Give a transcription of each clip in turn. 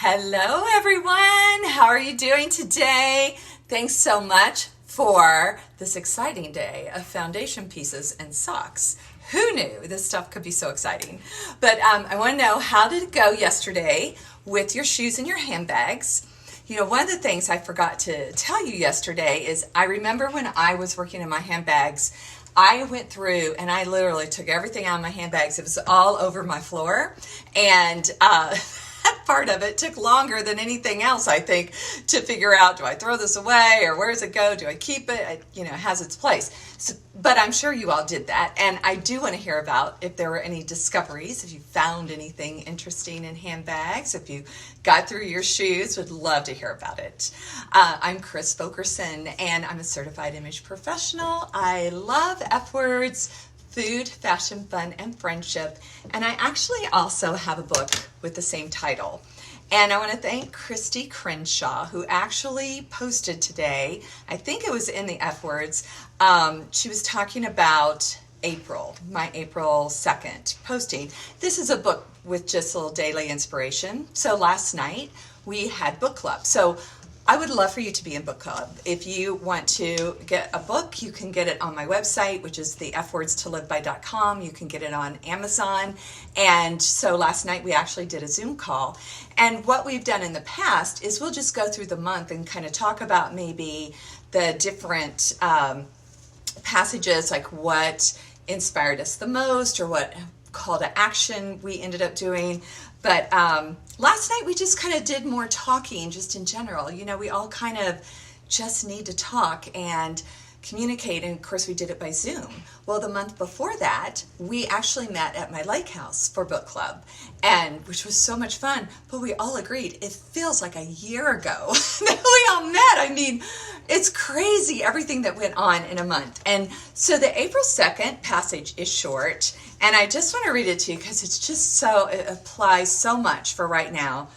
Hello everyone, how are you doing today? Thanks so much for this exciting day of foundation pieces and socks. Who knew this stuff could be so exciting? But I want to know, how did it go yesterday with your shoes and your handbags? You know, one of the things I forgot to tell you yesterday is I remember when I was working in my handbags, I went through and I literally took everything out of my handbags. It was all over my floor, and that part of it took longer than anything else, I think, to figure out, do I throw this away or where does it go? Do I keep it? It has its place. So, but I'm sure you all did that. And I do want to hear about if there were any discoveries, if you found anything interesting in handbags, if you got through your shoes, would love to hear about it. I'm Chris Fokerson, and I'm a certified image professional. I love F words, food, fashion, fun, and friendship. And I actually also have a book with the same title. And I want to thank Christy Crenshaw, who actually posted today, I think it was in the F words, she was talking about April, my April 2nd posting. This is a book with just a little daily inspiration. So last night we had book club. So I would love for you to be in book club. If you want to get a book, you can get it on my website, which is thefwordstoliveby.com. You can get it on Amazon. And so last night we actually did a Zoom call. And what we've done in the past is we'll just go through the month and kind of talk about maybe the different passages, like what inspired us the most or what call to action we ended up doing. But last night we just kind of did more talking just in general. We all kind of just need to talk and communicate. And of course we did it by Zoom. Well, the month before that, we actually met at my lake house for book club, and which was so much fun. But we all agreed it feels like a year ago that we all met. I mean, it's crazy everything that went on in a month. And so the April 2nd passage is short, and I just want to read it to you because it's just it applies so much for right now.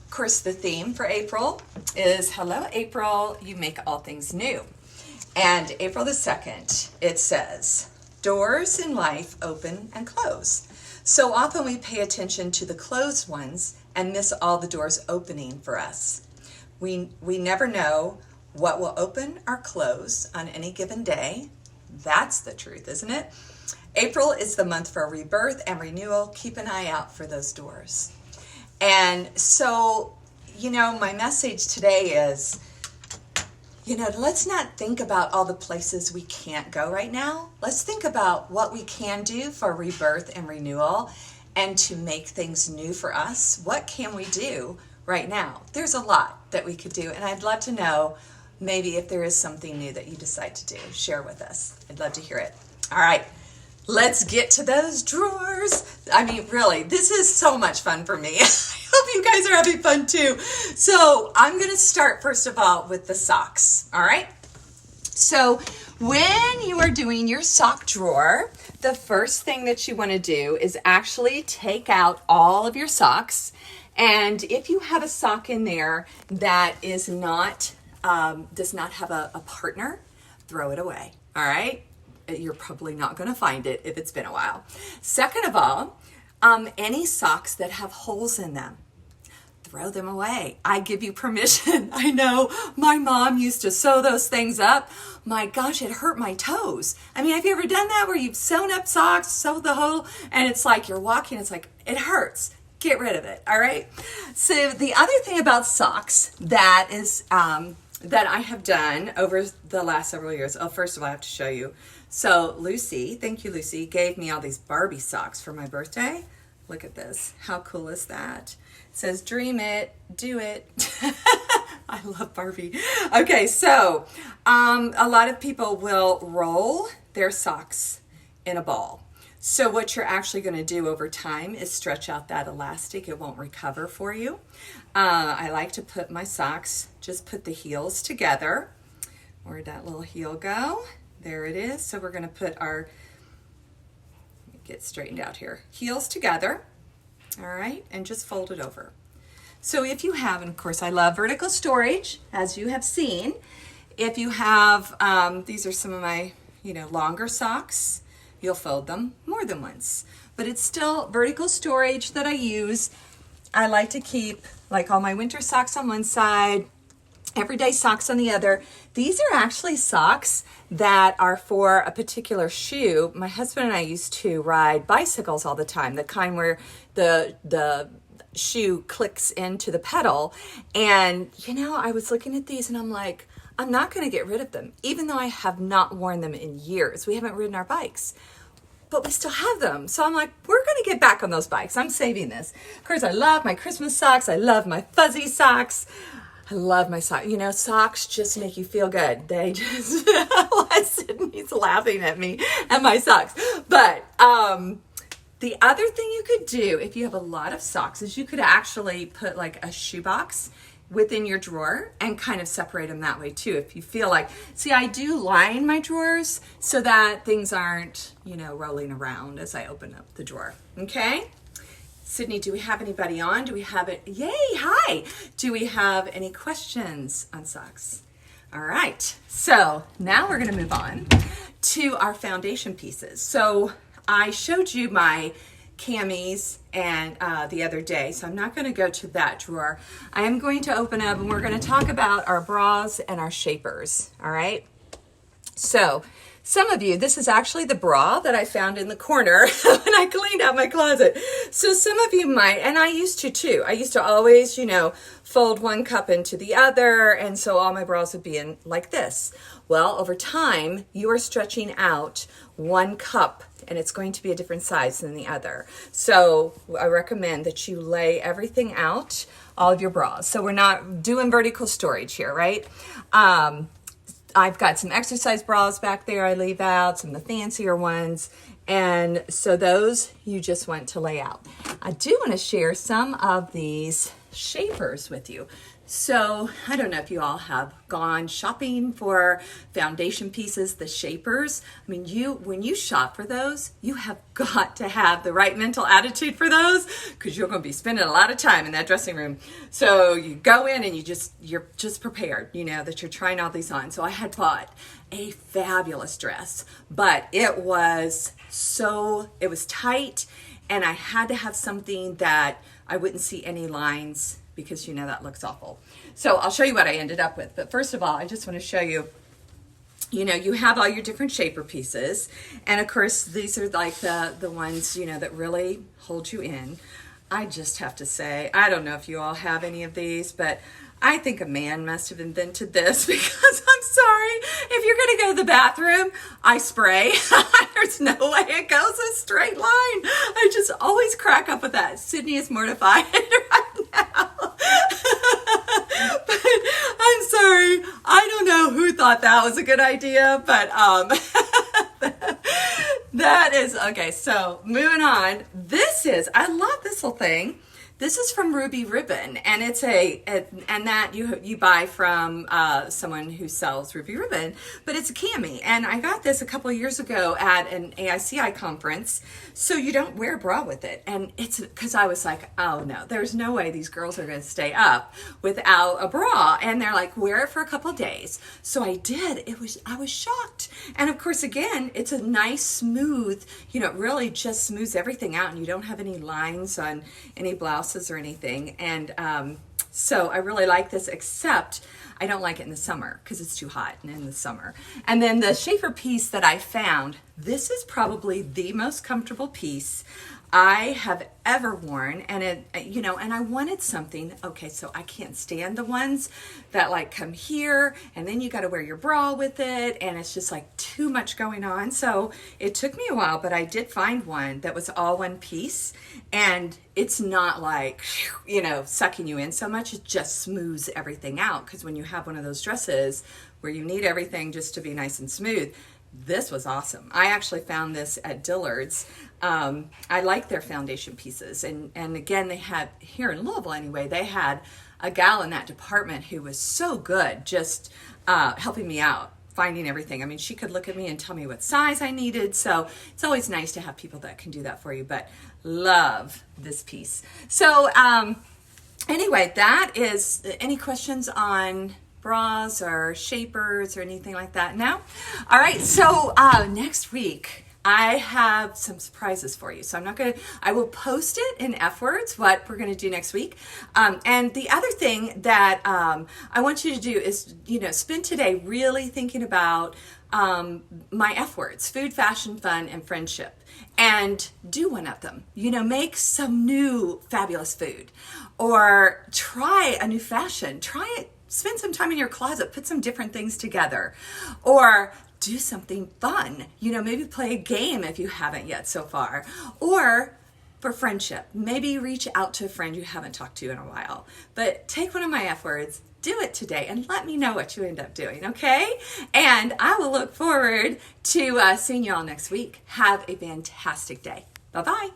Of course, the theme for April is Hello April, you make all things new. And April the 2nd, it says, doors in life open and close. So often we pay attention to the closed ones and miss all the doors opening for us. We never know what will open or close on any given day. That's the truth, isn't it? April is the month for rebirth and renewal. Keep an eye out for those doors. And so, my message today is, let's not think about all the places we can't go right now. Let's think about what we can do for rebirth and renewal and to make things new for us. What can we do right now? There's a lot that we could do, and I'd love to know maybe if there is something new that you decide to do. Share with us. I'd love to hear it. All right. Let's get to those drawers. I mean, really, this is so much fun for me. I hope you guys are having fun too. So I'm going to start first of all with the socks. All right. So when you are doing your sock drawer, the first thing that you want to do is actually take out all of your socks. And if you have a sock in there that is not, does not have a partner, throw it away. All right. You're probably not going to find it if it's been a while. Second of all, any socks that have holes in them, throw them away. I give you permission. I know my mom used to sew those things up. My gosh, it hurt my toes. I mean, have you ever done that where you've sewn up socks, sewed the hole, and it's like you're walking, it's like, it hurts. Get rid of it, all right? So the other thing about socks that is, that I have done over the last several years. Oh, first of all, I have to show you. So Lucy, thank you, Lucy, gave me all these Barbie socks for my birthday. Look at this. How cool is that? It says, dream it, do it. I love Barbie. Okay, so a lot of people will roll their socks in a ball. So what you're actually going to do over time is stretch out that elastic. It won't recover for you. I like to put my socks, just put the heels together. Where'd that little heel go? There it is. So we're going to put our, get straightened out here, heels together. All right, and just fold it over. So if you have, and of course I love vertical storage, as you have seen. If you have, these are some of my, longer socks, you'll fold them more than once. But it's still vertical storage that I use. I like to keep like all my winter socks on one side, everyday socks on the other. These are actually socks that are for a particular shoe. My husband and I used to ride bicycles all the time, the kind where the shoe clicks into the pedal. And, you know, I was looking at these and I'm like, I'm not going to get rid of them, even though I have not worn them in years. We haven't ridden our bikes, but we still have them. So I'm like, we're going to get back on those bikes. I'm saving this. Of course, I love my Christmas socks. I love my fuzzy socks. I love my socks. You know, socks just make you feel good. They just, Sydney's laughing at me and my socks. But the other thing you could do if you have a lot of socks is you could actually put like a shoebox within your drawer and kind of separate them that way too. If you feel like, see, I do line my drawers so that things aren't, you know, rolling around as I open up the drawer. Okay. Sydney, do we have anybody on? Do we have it? Yay. Hi. Do we have any questions on socks? All right. So now we're going to move on to our foundation pieces. So I showed you my camis and the other day, so I'm not going to go to that drawer. I am going to open up and we're going to talk about our bras and our shapers. All right. So some of you, this is actually the bra that I found in the corner when I cleaned out my closet. So some of you might, and I used to too. I used to always, you know, fold one cup into the other, and so all my bras would be in like this. Well, over time, you are stretching out one cup and it's going to be a different size than the other. So I recommend that you lay everything out, all of your bras. So we're not doing vertical storage here, right? I've got some exercise bras back there I leave out, some of the fancier ones. And so those you just want to lay out. I do want to share some of these shapers with you. So I don't know if you all have gone shopping for foundation pieces, the shapers. I mean, when you shop for those, you have got to have the right mental attitude for those because you're going to be spending a lot of time in that dressing room. So you go in and you're just prepared, you know, that you're trying all these on. So I had bought a fabulous dress, but it was tight and I had to have something that I wouldn't see any lines because, you know, that looks awful. So I'll show you what I ended up with. But first of all, I just want to show you, you know, you have all your different shaper pieces. And of course, these are like the ones, you know, that really hold you in. I just have to say, I don't know if you all have any of these, but I think a man must have invented this because I'm sorry, if you're going to go to the bathroom, I spray. There's no way it goes a straight line. I just always crack up with that. Sydney is mortified right now. But I'm sorry. I don't know who thought that was a good idea, but that is, okay, so moving on. I love this little thing. This is from Ruby Ribbon, and it's and that you buy from someone who sells Ruby Ribbon, but it's a cami. And I got this a couple of years ago at an AICI conference, so you don't wear a bra with it. And it's because I was like, oh no, there's no way these girls are going to stay up without a bra. And they're like, wear it for a couple of days. So I did. I was shocked. And of course, again, it's a nice, smooth, you know, it really just smooths everything out, and you don't have any lines on any blouse or anything. And so I really like this, except I don't like it in the summer because it's too hot in the summer. And then the shaper piece that I found, this is probably the most comfortable piece I have ever worn. And it, you know, and I wanted something, okay, so I can't stand the ones that like come here and then you got to wear your bra with it, and it's just like too much going on. So it took me a while, but I did find one that was all one piece, and it's not like, you know, sucking you in so much. It just smooths everything out, because when you have one of those dresses where you need everything just to be nice and smooth, this was awesome. I actually found this at Dillard's. I like their foundation pieces. And again, they had, here in Louisville anyway, they had a gal in that department who was so good, just helping me out, finding everything. I mean, she could look at me and tell me what size I needed. So it's always nice to have people that can do that for you, but love this piece. So anyway, that is, any questions on bras or shapers or anything like that? No? All right, so next week I have some surprises for you. So I will post it in F words, what we're gonna do next week. And the other thing that I want you to do is, spend today really thinking about my F words: food, fashion, fun, and friendship. And do one of them. Make some new fabulous food, or try a new fashion. Try it. Spend some time in your closet. Put some different things together, or do something fun. Maybe play a game if you haven't yet so far, or for friendship, maybe reach out to a friend you haven't talked to in a while. But take one of my F words, do it today, and let me know what you end up doing, okay? And I will look forward to seeing you all next week. Have a fantastic day. Bye-bye.